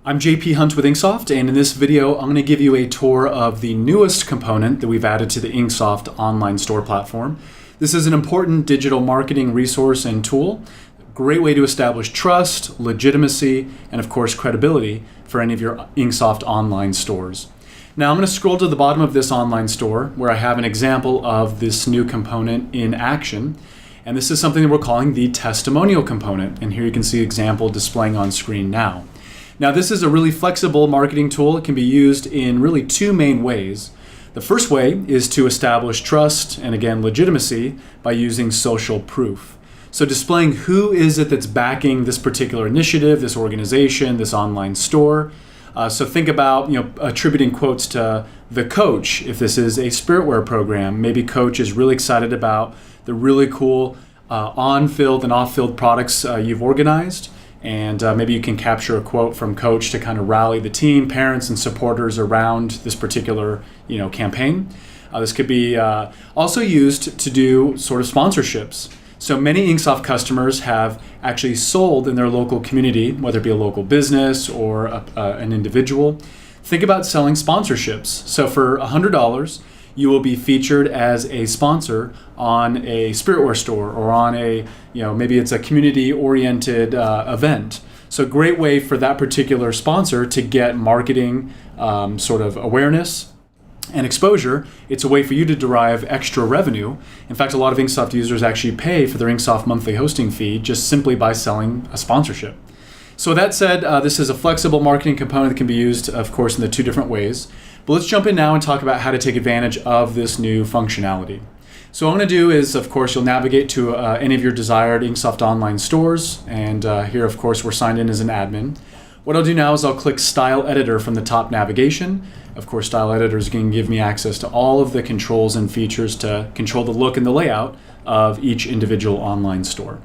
I'm JP Hunt with Inksoft, and in this video, I'm going to give you a tour of the newest component that we've added to the Inksoft online store platform. This is an important digital marketing resource and tool, great way to establish trust, legitimacy, and of course credibility for any of your Inksoft online stores. Now I'm going to scroll to the bottom of this online store where I have an example of this new component in action. And this is something that we're calling the testimonial component. And here you can see an example displaying on screen now. Now this is a really flexible marketing tool. It can be used in really two main ways. The first way is to establish trust and again legitimacy by using social proof. So displaying who is it that's backing this particular initiative, this organization, this online store. So think about attributing quotes to the coach if this is a spiritwear program. Maybe coach is really excited about the really cool on-field and off-field products you've organized. And maybe you can capture a quote from coach to kind of rally the team, parents, and supporters around this particular campaign. This could be also used to do sort of sponsorships. So many Inksoft customers have actually sold in their local community, whether it be a local business or an individual. Think about selling sponsorships. So for $100, you will be featured as a sponsor on a spiritwear store or on a, maybe it's a community-oriented event. So great way for that particular sponsor to get marketing sort of awareness and exposure. It's a way for you to derive extra revenue. In fact, a lot of Inksoft users actually pay for their Inksoft monthly hosting fee just simply by selling a sponsorship. So with that said, this is a flexible marketing component that can be used, of course, in the two different ways. But let's jump in now and talk about how to take advantage of this new functionality. So what I'm going to do is, of course, you'll navigate to any of your desired Inksoft online stores. And here, of course, we're signed in as an admin. What I'll do now is I'll click Style Editor from the top navigation. Of course, Style Editor is going to give me access to all of the controls and features to control the look and the layout of each individual online store.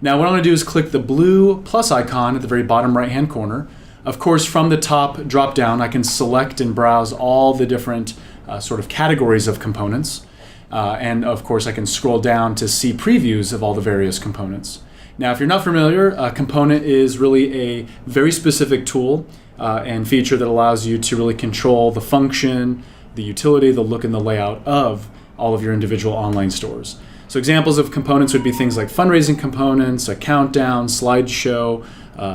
Now what I'm going to do is click the blue plus icon at the very bottom right-hand corner. Of course, from the top drop-down, I can select and browse all the different sort of categories of components. And of course, I can scroll down to see previews of all the various components. Now, if you're not familiar, a component is really a very specific tool and feature that allows you to really control the function, the utility, the look, and the layout of all of your individual online stores. So examples of components would be things like fundraising components, a countdown, slideshow,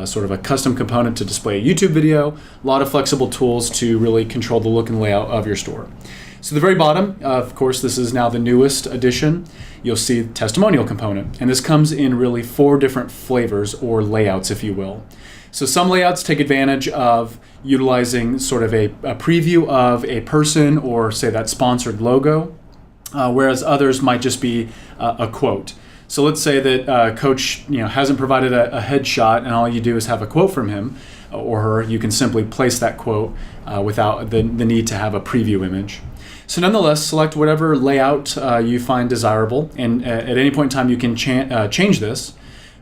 sort of a custom component to display a YouTube video, a lot of flexible tools to really control the look and layout of your store. So the very bottom, of course, this is now the newest addition. You'll see the testimonial component, and this comes in really 4 different flavors or layouts, if you will. So some layouts take advantage of utilizing sort of a preview of a person or say that sponsored logo, whereas others might just be a quote. So let's say that coach hasn't provided a headshot and all you do is have a quote from him or her. You can simply place that quote without the need to have a preview image. So nonetheless, select whatever layout you find desirable, and at any point in time you can change this.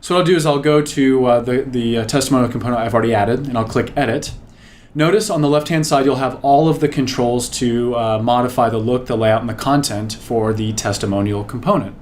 So what I'll do is I'll go to the testimonial component I've already added, and I'll click Edit. Notice on the left-hand side you'll have all of the controls to modify the look, the layout, and the content for the testimonial component.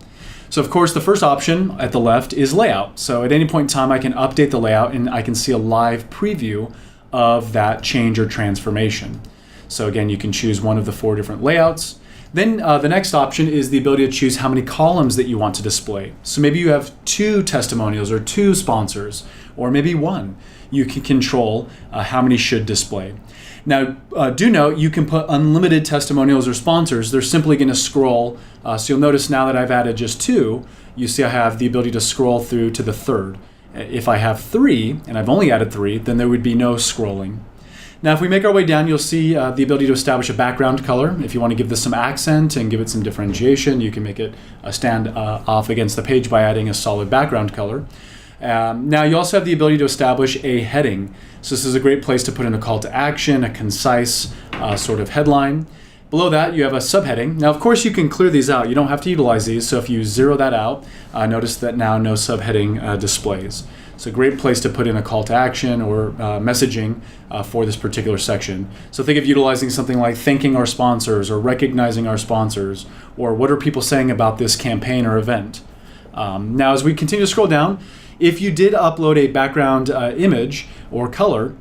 So of course the first option at the left is layout. So at any point in time I can update the layout and I can see a live preview of that change or transformation. So again, you can choose one of the 4 different layouts. Then the next option is the ability to choose how many columns that you want to display. So maybe you have 2 testimonials or 2 sponsors, or maybe 1. You can control how many should display. Now, do note you can put unlimited testimonials or sponsors. They're simply going to scroll. So you'll notice now that I've added just 2, you see I have the ability to scroll through to the 3rd. If I have 3, and I've only added 3, then there would be no scrolling. Now, if we make our way down, you'll see the ability to establish a background color. If you want to give this some accent and give it some differentiation, you can make it stand off against the page by adding a solid background color. Now, you also have the ability to establish a heading. So this is a great place to put in a call to action, a concise sort of headline. Below that, you have a subheading. Now, of course, you can clear these out. You don't have to utilize these. So if you zero that out, notice that now no subheading displays. It's a great place to put in a call to action or messaging for this particular section. So think of utilizing something like thanking our sponsors or recognizing our sponsors, or what are people saying about this campaign or event. Now, as we continue to scroll down, if you did upload a background image or color,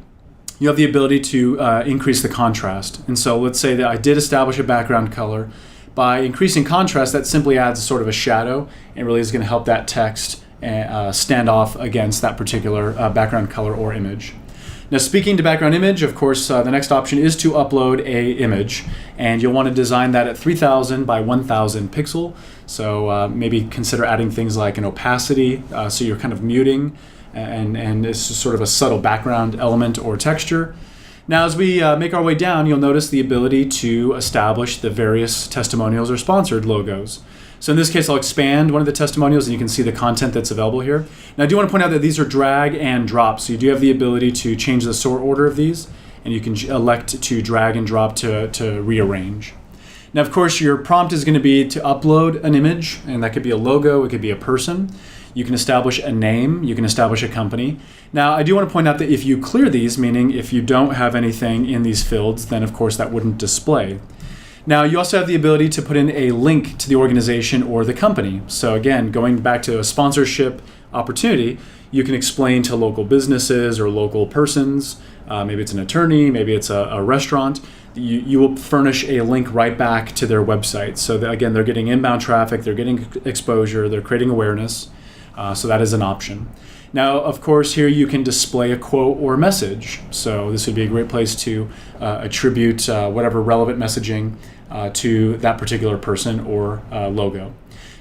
you have the ability to increase the contrast. And so let's say that I did establish a background color. By increasing contrast, that simply adds sort of a shadow and really is going to help that text stand off against that particular background color or image. Now, speaking to background image, of course, the next option is to upload a image, and you'll want to design that at 3000 by 1000 pixel. So maybe consider adding things like an opacity, so you're kind of muting, and it's sort of a subtle background element or texture. Now, as we make our way down, you'll notice the ability to establish the various testimonials or sponsored logos. So in this case, I'll expand one of the testimonials and you can see the content that's available here. Now, I do want to point out that these are drag and drop. So you do have the ability to change the sort order of these, and you can elect to drag and drop to rearrange. Now, of course, your prompt is going to be to upload an image, and that could be a logo, it could be a person. You can establish a name, you can establish a company. Now, I do want to point out that if you clear these, meaning if you don't have anything in these fields, then of course that wouldn't display. Now, you also have the ability to put in a link to the organization or the company. So again, going back to a sponsorship opportunity, you can explain to local businesses or local persons, maybe it's an attorney, maybe it's a restaurant, you will furnish a link right back to their website. So that, again, they're getting inbound traffic, they're getting exposure, they're creating awareness. So that is an option. Now, of course, here you can display a quote or message. So this would be a great place to attribute whatever relevant messaging to that particular person or logo.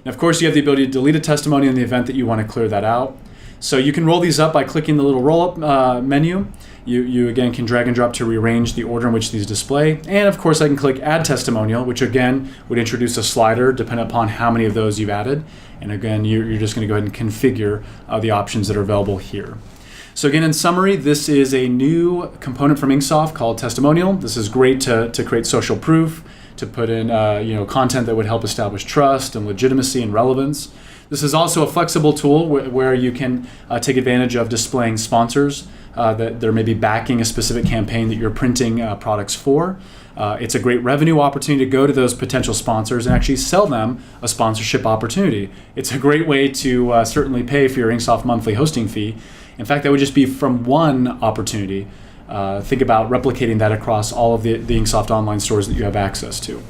Now, of course, you have the ability to delete a testimony in the event that you want to clear that out. So you can roll these up by clicking the little roll-up menu. You again can drag and drop to rearrange the order in which these display. And of course, I can click Add Testimonial, which again would introduce a slider depending upon how many of those you've added. And again, you're just going to go ahead and configure the options that are available here. So again, in summary, this is a new component from Inksoft called Testimonial. This is great to create social proof, to put in content that would help establish trust and legitimacy and relevance. This is also a flexible tool where you can take advantage of displaying sponsors that they're maybe backing a specific campaign that you're printing products for. It's a great revenue opportunity to go to those potential sponsors and actually sell them a sponsorship opportunity. It's a great way to certainly pay for your Inksoft monthly hosting fee. In fact, that would just be from one opportunity. Think about replicating that across all of the Inksoft online stores that you have access to.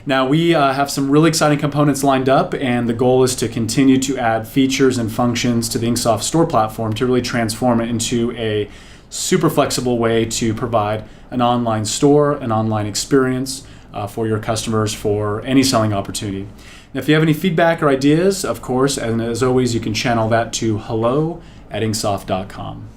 Now, we have some really exciting components lined up, and the goal is to continue to add features and functions to the Inksoft store platform to really transform it into a super flexible way to provide an online store, an online experience for your customers for any selling opportunity. Now, if you have any feedback or ideas, of course, and as always, you can channel that to hello@inksoft.com.